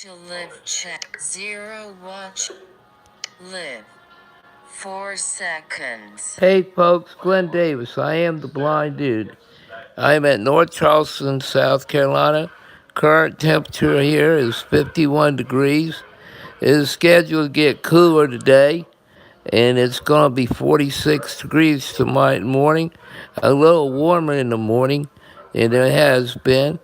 to live check 0 watch live 4 seconds. Hey folks, Glenn Davis. I am the blind dude. I'm at North Charleston, South Carolina. Current temperature here is 51 degrees. It is scheduled to get cooler today, and it's going to be 46 degrees tomorrow morning. A little warmer in the morning than it has been.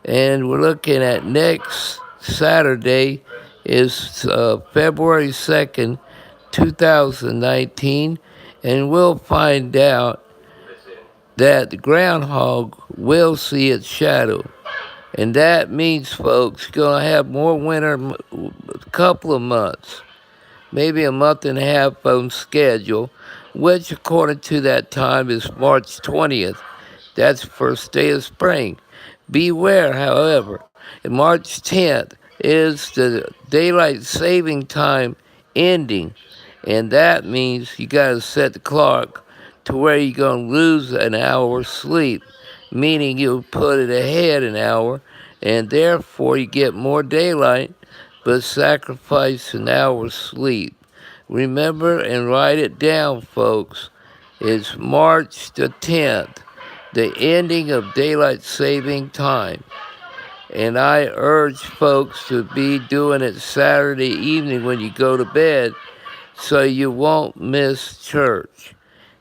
And we're looking at next Saturday is February 2nd, 2019, and we'll find out that the groundhog will see its shadow. And that means, folks, you're going to have more winter a couple of months, maybe a month and a half on schedule, which according to that time is March 20th. That's the first day of spring. Beware, however, March 10th is the daylight saving time ending, and that means you got to set the clock to where you're going to lose an hour sleep, meaning you put it ahead an hour, and therefore you get more daylight but sacrifice an hour's sleep. Remember and write it down, folks. It's March the 10th, the ending of daylight saving time. And I urge folks to be doing it Saturday evening when you go to bed so you won't miss church.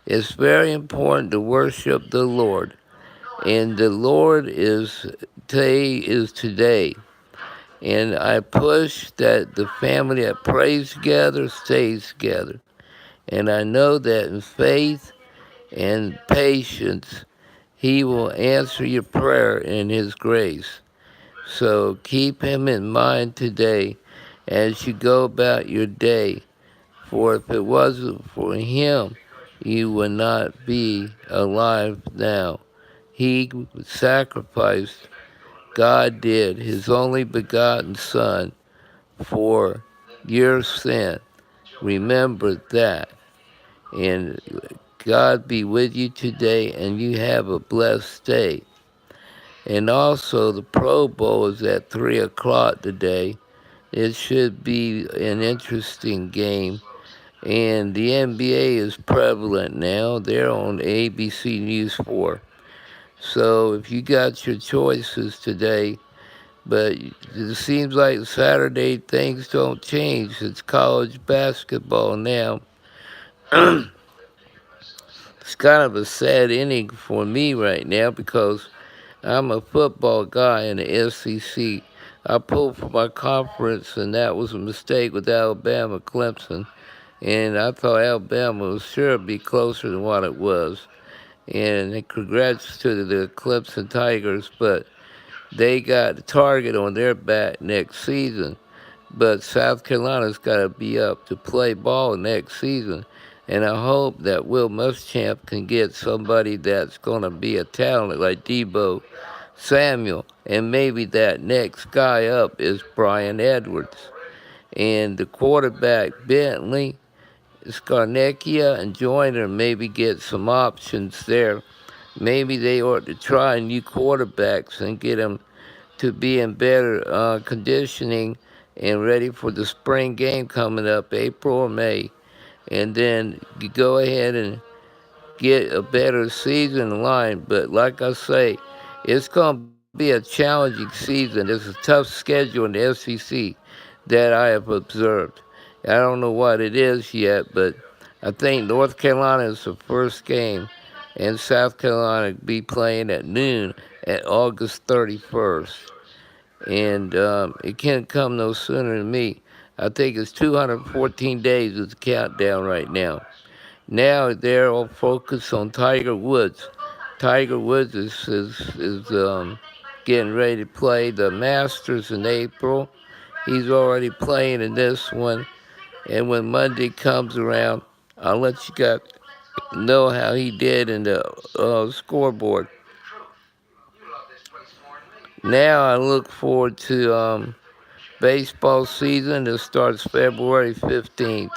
It's very important to worship the Lord. And the Lord is today. And I push that the family that prays together stays together. And I know that in faith and patience, He will answer your prayer in His grace. So keep Him in mind today as you go about your day. For if it wasn't for Him, you would not be alive now. He sacrificed, God did, His only begotten Son for your sin. Remember that. And God be with you today, and you have a blessed day. And also, the Pro Bowl is at 3 o'clock today. It should be an interesting game. And the NBA is prevalent now. They're on ABC News 4. So if you got your choices today, but it seems like Saturday things don't change. It's college basketball now. It's kind of a sad inning for me right now because I'm a football guy in the SEC. I pulled for my conference, and that was a mistake with Alabama, Clemson. And I thought Alabama was sure be closer than what it was. And congrats to the Clemson Tigers, but they got the target on their back next season. But South Carolina's got to be up to play ball next season. And I hope that Will Muschamp can get somebody that's going to be a talent like Debo Samuel. And maybe that next guy up is Brian Edwards. And the quarterback, Bentley, Scarnecchia, and Joyner maybe get some options there. Maybe they ought to try new quarterbacks and get them to be in better conditioning and ready for the spring game coming up, April or May. And then you go ahead and get a better season line. But like I say, it's going to be a challenging season. There's a tough schedule in the SEC that I have observed. I don't know what it is yet, but I think North Carolina is the first game, and South Carolina be playing at noon at August 31st. And it can't come no sooner than me. I think it's 214 days is the countdown right now. Now they're all focused on Tiger Woods. Tiger Woods is getting ready to play the Masters in April. He's already playing in this one. And when Monday comes around, I'll let you guys know how he did in the scoreboard. Now I look forward to baseball season that starts February 15th.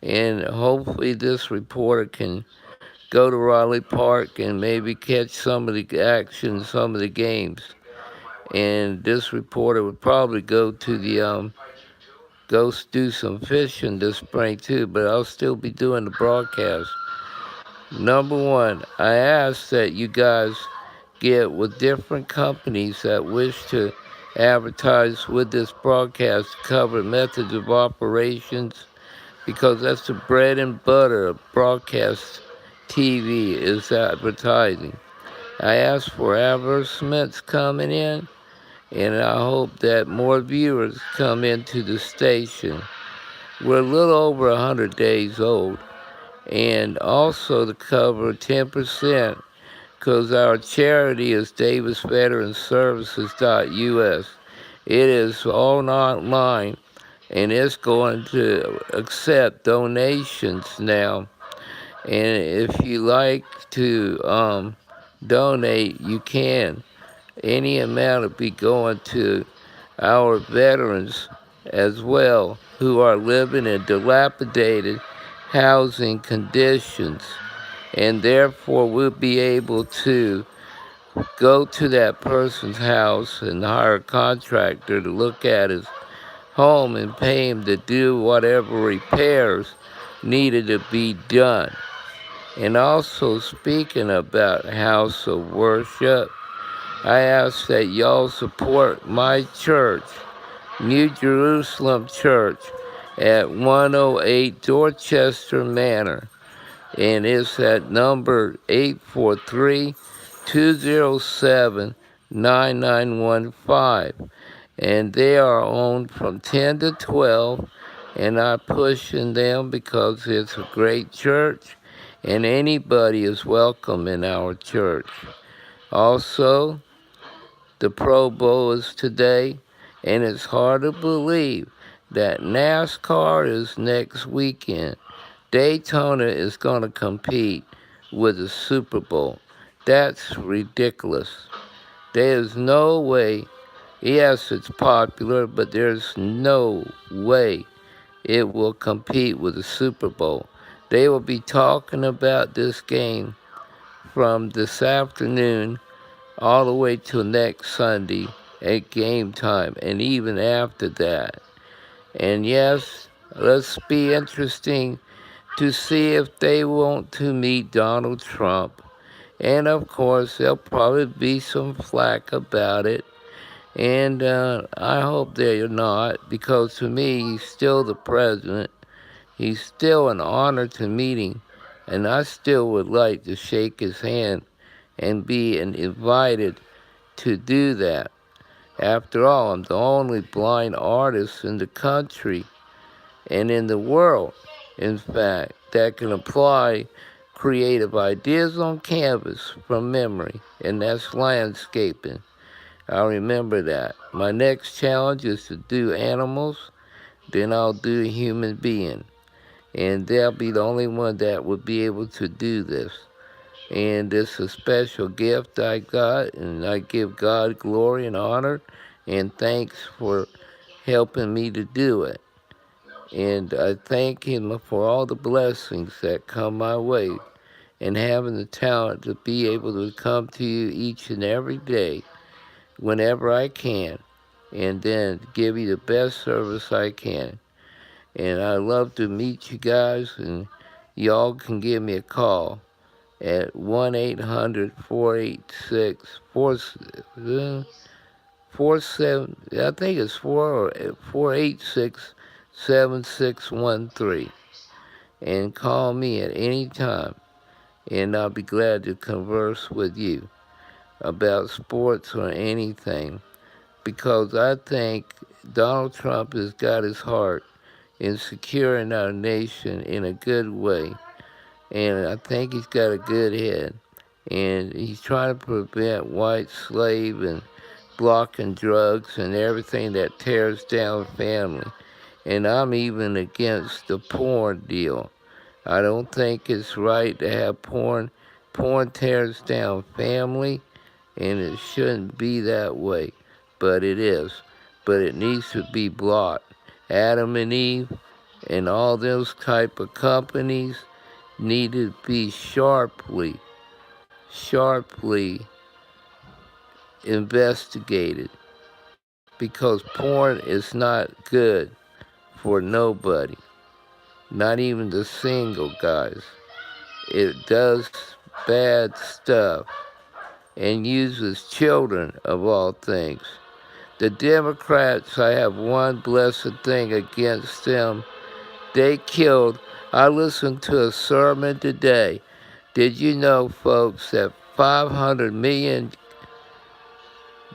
And hopefully this reporter can go to Raleigh Park and maybe catch some of the action, some of the games. and this reporter would probably go to the go do some fishing this spring too, but I'll still be doing the broadcast. Number one, I ask that you guys get with different companies that wish to advertise with this broadcast to cover methods of operations, because that's the bread and butter of broadcast TV is advertising. I ask for advertisements coming in, and I hope that more viewers come into the station. We're a little over 100 days old, and also to cover 10%, because our charity is DavisVeteranServices.us. It is all online, and it's going to accept donations now. And if you like to donate, you can. Any amount will be going to our veterans as well, who are living in dilapidated housing conditions, and therefore we'll be able to go to that person's house and hire a contractor to look at his home and pay him to do whatever repairs needed to be done. And also, speaking about house of worship, I ask that y'all support my church, New Jerusalem Church, at 108 Dorchester Manor, and it's at number 843-207-9915. And they are on from 10 to 12, and I'm pushing them because it's a great church, and anybody is welcome in our church. Also, the Pro Bowl is today, and it's hard to believe that NASCAR is next weekend. Daytona is going to compete with the Super Bowl. That's ridiculous. There's no way. Yes, it's popular, but there's no way it will compete with the Super Bowl. They will be talking about this game from this afternoon all the way till next Sunday at game time, and even after that. And yes, let's be interesting to see if they want to meet Donald Trump. And of course, there'll probably be some flack about it. And I hope they're not, because to me, he's still the president. He's still an honor to meet him, and I still would like to shake his hand and be invited to do that. After all, I'm the only blind artist in the country and in the world, in fact, that can apply creative ideas on canvas from memory, and that's landscaping. I'll remember that. My next challenge is to do animals, then I'll do a human being. And they'll be the only one that would be able to do this. And it's a special gift I got, and I give God glory and honor and thanks for helping me to do it. And I thank Him for all the blessings that come my way, and having the talent to be able to come to you each and every day whenever I can, and then give you the best service I can. And I love to meet you guys, and y'all can give me a call at 1-800-486-47, I think it's 486-7613. And call me at any time, and I'll be glad to converse with you about sports or anything, because I think Donald Trump has got his heart in securing our nation in a good way. And I think he's got a good head. And he's trying to prevent white slave and blocking drugs and everything that tears down family. And I'm even against the porn deal. I don't think it's right to have porn. Porn tears down family, and it shouldn't be that way. But it is. But it needs to be blocked. Adam and Eve and all those type of companies need to be sharply investigated. because porn is not good for nobody, not even the single guys. It does bad stuff and uses children of all things. The Democrats, I have one blessed thing against them. They killed, I listened to a sermon today. Did you know, folks, that 500 million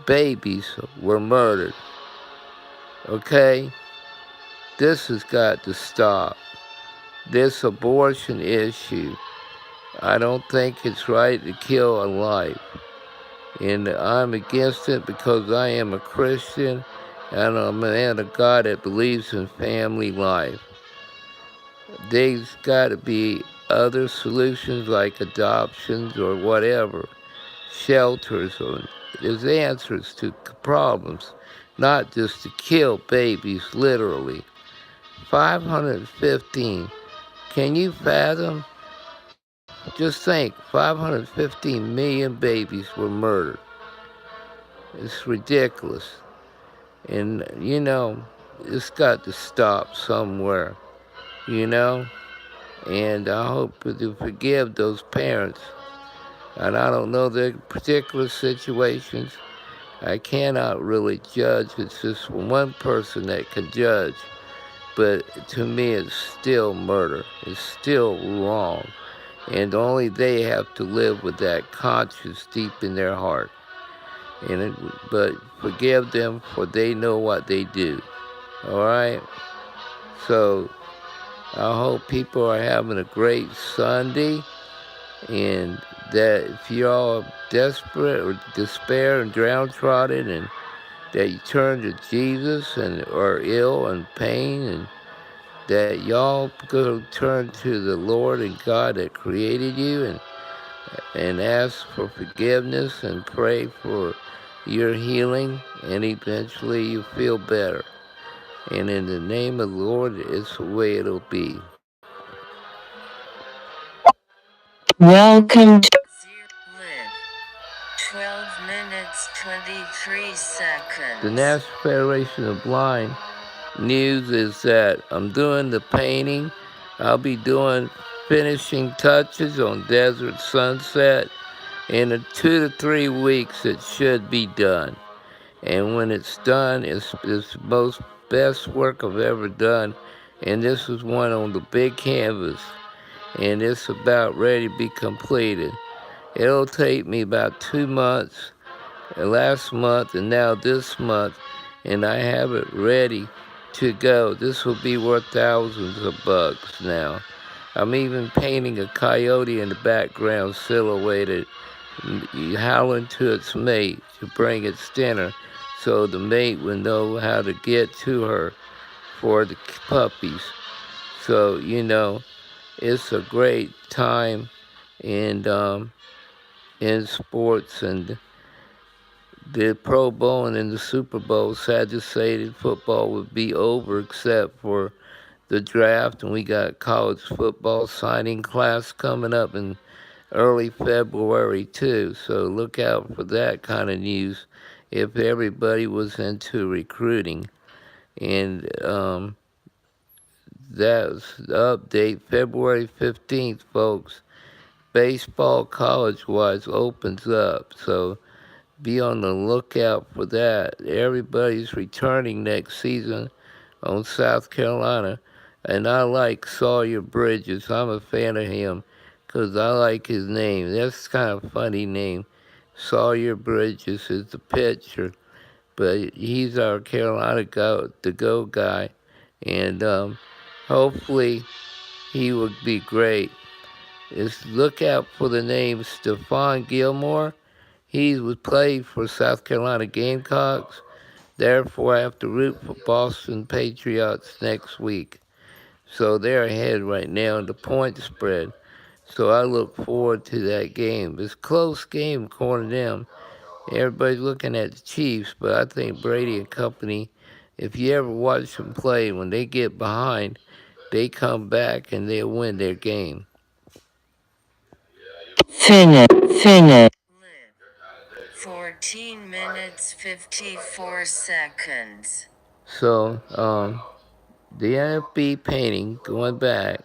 babies were murdered? Okay? This has got to stop. This abortion issue, I don't think it's right to kill a life. And I'm against it because I am a Christian and I'm a man of God that believes in family life. There's got to be other solutions like adoptions or whatever, shelters, or there's answers to problems, not just to kill babies literally. 515. Can you fathom? Just think, 515 million babies were murdered. It's ridiculous. And, it's got to stop somewhere, you know? And I hope to forgive those parents. And I don't know their particular situations. I cannot really judge. It's just one person that can judge. But to me, it's still murder. It's still wrong. And only they have to live with that conscience deep in their heart. But forgive them, for they know what they do. All right? So I hope people are having a great Sunday, and that if you're all desperate or despair and downtrodden, and that you turn to Jesus and are ill and pain, and that y'all go turn to the Lord and God that created you, and ask for forgiveness and pray for your healing, and eventually you feel better. And in the name of the Lord, it's the way it'll be. Welcome to Live 12 minutes 23 seconds. The National Federation of Blind news is that I'm doing the painting. I'll be doing finishing touches on Desert Sunset. In 2 to 3 weeks, it should be done. And when it's done, it's the most best work I've ever done. And this is one on the big canvas. And it's about ready to be completed. It'll take me about 2 months, last month and now this month, and I have it ready to go. This will be worth thousands of bucks now. I'm even painting a coyote in the background, silhouetted, howling to its mate to bring its dinner, so the mate would know how to get to her for the puppies. So, it's a great time in sports, and the Pro Bowl and the Super Bowl. Sad to say that football would be over except for the draft, and we got college football signing class coming up in early February too. So look out for that kind of news if everybody was into recruiting. And that's the update. February 15th, folks. Baseball college-wise opens up, so be on the lookout for that. Everybody's returning next season on South Carolina, and I like Sawyer Bridges. I'm a fan of him because I like his name. That's kind of a funny name. Sawyer Bridges is the pitcher, but he's our Carolina go guy, and hopefully he would be great. Just look out for the name Stephon Gilmore. He would play for South Carolina Gamecocks. Therefore, I have to root for Boston Patriots next week. So they're ahead right now in the point spread. So I look forward to that game. It's a close game according to them. Everybody's looking at the Chiefs, but I think Brady and company, if you ever watch them play, when they get behind, they come back and they'll win their game. Finish. Live 14 minutes 54 seconds. So, the NFB painting, going back,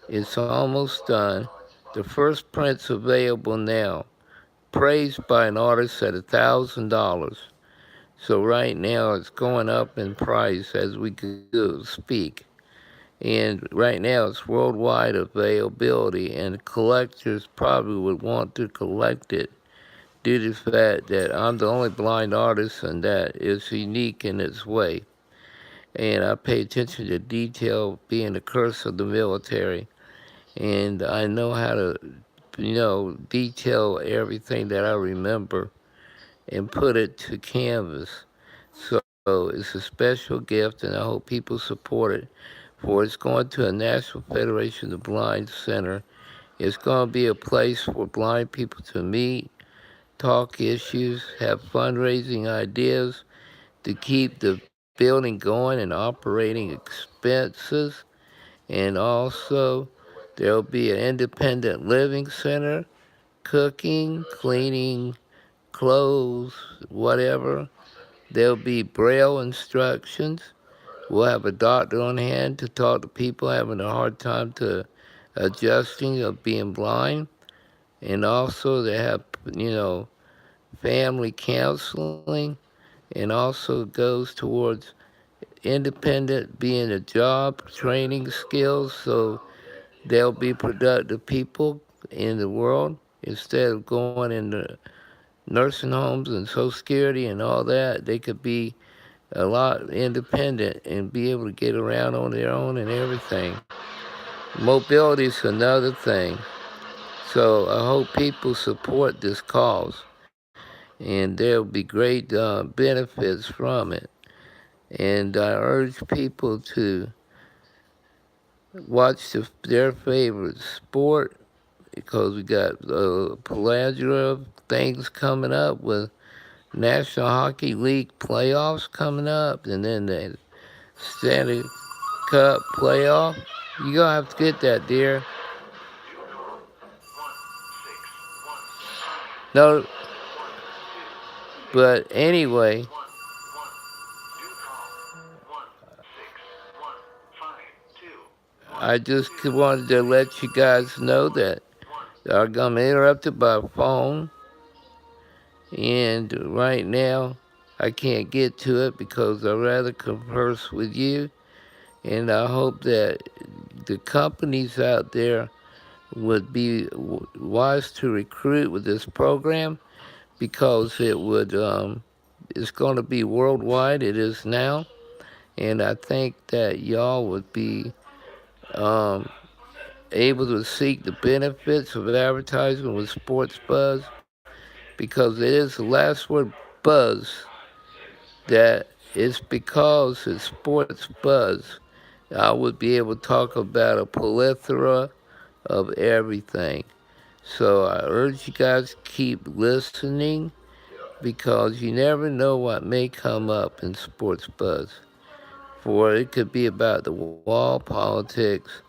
it's almost done. The first print's available now, praised by an artist at $1,000. So right now it's going up in price as we go speak. And right now it's worldwide availability, and collectors probably would want to collect it due to the fact that I'm the only blind artist and that it's unique in its way. And I pay attention to detail, being the curse of the military. And I know how to, detail everything that I remember and put it to canvas. So it's a special gift, and I hope people support it. For it's going to a National Federation of Blind Center. It's going to be a place for blind people to meet, talk issues, have fundraising ideas to keep the building going and operating expenses. And also, there'll be an independent living center, cooking, cleaning, clothes, whatever. There'll be braille instructions. We'll have a doctor on hand to talk to people having a hard time to adjusting of being blind. And also they have, family counseling, and also goes towards independent being a job, training skills, so they'll be productive people in the world instead of going into nursing homes and Social Security and all that. They could be a lot independent and be able to get around on their own and everything. Mobility is another thing. So I hope people support this cause, and there'll be great benefits from it. And I urge people to watch their favorite sport, because we got a plethora of things coming up with National Hockey League playoffs coming up, and then the Stanley Cup playoff. You're gonna have to get that, dear. No, but anyway, I just wanted to let you guys know that I'm interrupted by a phone, and right now I can't get to it because I'd rather converse with you. And I hope that the companies out there would be wise to recruit with this program, because it would it's going to be worldwide. It is now, and I think that y'all would be um, able to seek the benefits of advertising with Sports Buzz, because it is the last word, buzz, that it's because it's Sports Buzz. I would be able to talk about a plethora of everything. So I urge you guys to keep listening, because you never know what may come up in Sports Buzz. For it could be about the wall, politics,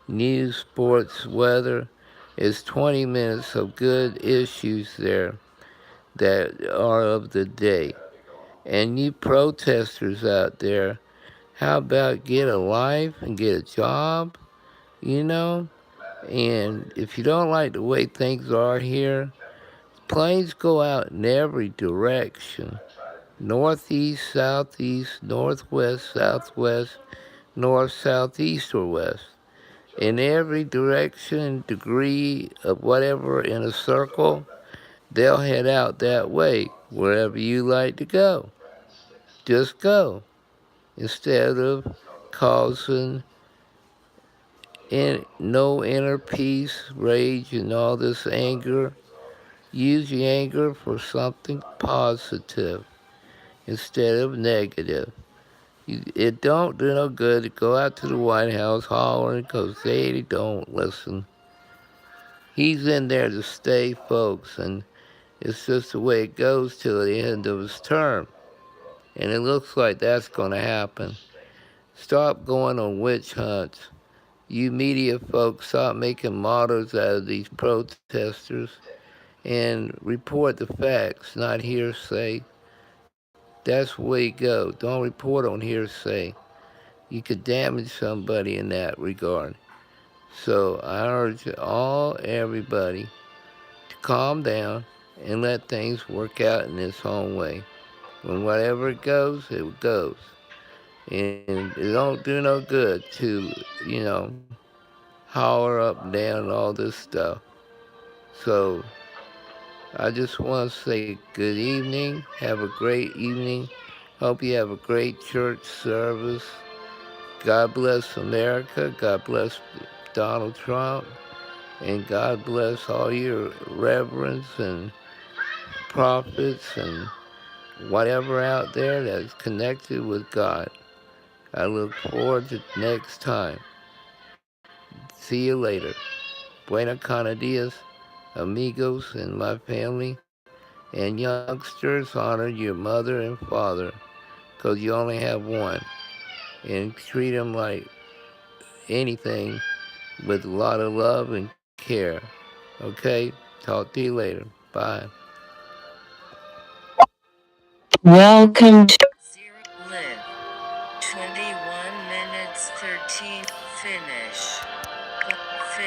news, sports, weather. It's 20 minutes of good issues there that are of the day. And you protesters out there, how about get a life and get a job, you know? And if you don't like the way things are here, planes go out in every direction. Northeast, southeast, northwest, southwest, north, south, east, or west. In every direction, degree of whatever in a circle, they'll head out that way, wherever you like to go. Just go, instead of causing no inner peace, rage, and all this anger. Use your anger for something positive instead of negative. It don't do no good to go out to the White House hollering, because they don't listen. He's in there to stay, folks, and it's just the way it goes till the end of his term. And it looks like that's going to happen. Stop going on witch hunts. You media folks, stop making martyrs out of these protesters. and report the facts, not hearsay. That's the way it goes. Don't report on hearsay. You could damage somebody in that regard. So I urge everybody to calm down and let things work out in its own way. When whatever it goes, it goes. And it don't do no good to, you know, holler up and down and all this stuff. So I just want to say good evening. Have a great evening. Hope you have a great church service. God bless America. God bless Donald Trump. And God bless all your reverends and prophets and whatever out there that's connected with God. I look forward to next time. See you later. Buena Cana Dias, amigos, and my family. And youngsters, honor your mother and father, 'cause you only have one. And treat them like anything with a lot of love and care. Okay? Talk to you later. Bye. Welcome to Live. 21 minutes 13. Finish.